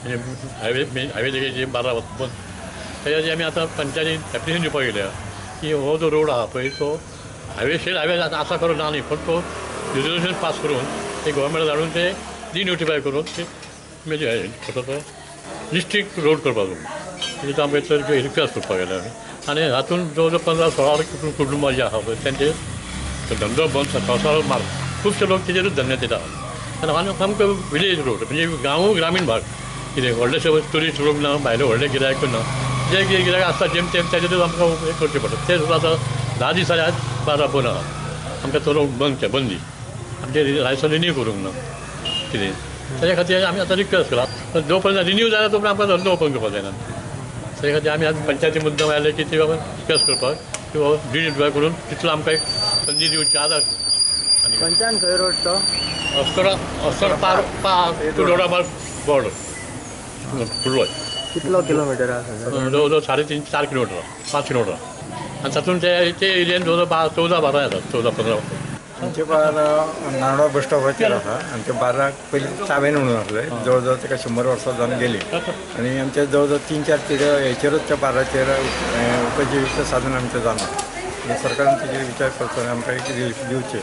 म्हणजे हायवे जे 12 पण त्याच्याची आम्ही आता पंचायतीन एप्लिकेशन दिवपाक गेल्या की हो जो रोड आहा पळय तो हायवे असा करून ना न्ही पण तो रिजोल्युशन पास करून ते गव्हर्मेंट धाडून ते डिनोटिफाय करून ते म्हणजे तो डिस्ट्रिक्ट रोड करपाक म्हणजे तो आमकां चड रिक्वेस्ट करपाक गेले आनी हातून जवळ जवळ 15-16 कुटुंबां जे आहा पळय तेंचे धंदो बंद संवसार मार खुबशे लोक तेजेरूच धंदे दिता आनी हांगा सामको विलेज रोड म्हणजे गांव ग्रामीण भाग कितें व्हडलेशे टुरिस्ट रोड ना भायले व्हडले गिरायक ना जे कितें गिरायक आसता जेम तेम तेजेरूच आमकां हें करचें पडटा ते सुद्दां आतां 10 दीस जाले आज 12 बंद आहा आमकां तो रोड बंदी आमचे लायसन रिन्यू करूंक ना कितें त्याच्या खातीर आमी आतां रिक्वेस्ट केला जो पर्यंत रिन्यू जाता तो पर्यंत आमकां धंदो ओपन करपाक जायना त्या खातीर आमी आज पंचायती मुद्दम आयले की ती बाबा रिक्वेस्ट करपाक की बाबा डिनोटिफाय करून तितलो आमकां एक संदी दिवची आदार आनी खंयच्यान खंय रोड तो अस्तोडा पार टू रोडा मार बॉर्डर फुडलो कितलो किलोमिटर आसा जवळ जवळ 3.5-4 किलोमिटर 5 किलोमिटर आनी तातूंत ते एरियेन जवळ जवळ 14-12 येतात 14-15 आमचे बार नारळा बस स्टॉपाचेर आसा आनी ते बाराक पयलीं चावेन म्हणून आसले जवळ जवळ ताका 100 वर्सां जावन गेली आनी आमचे जवळ जवळ 3-4 पिढ्यो हेचेरूच त्या बाराचेर उपजिवीक साधन आमचें जाना सरकारान तेजेर विचार करचो आनी आमकां एक रिलीफ दिवचें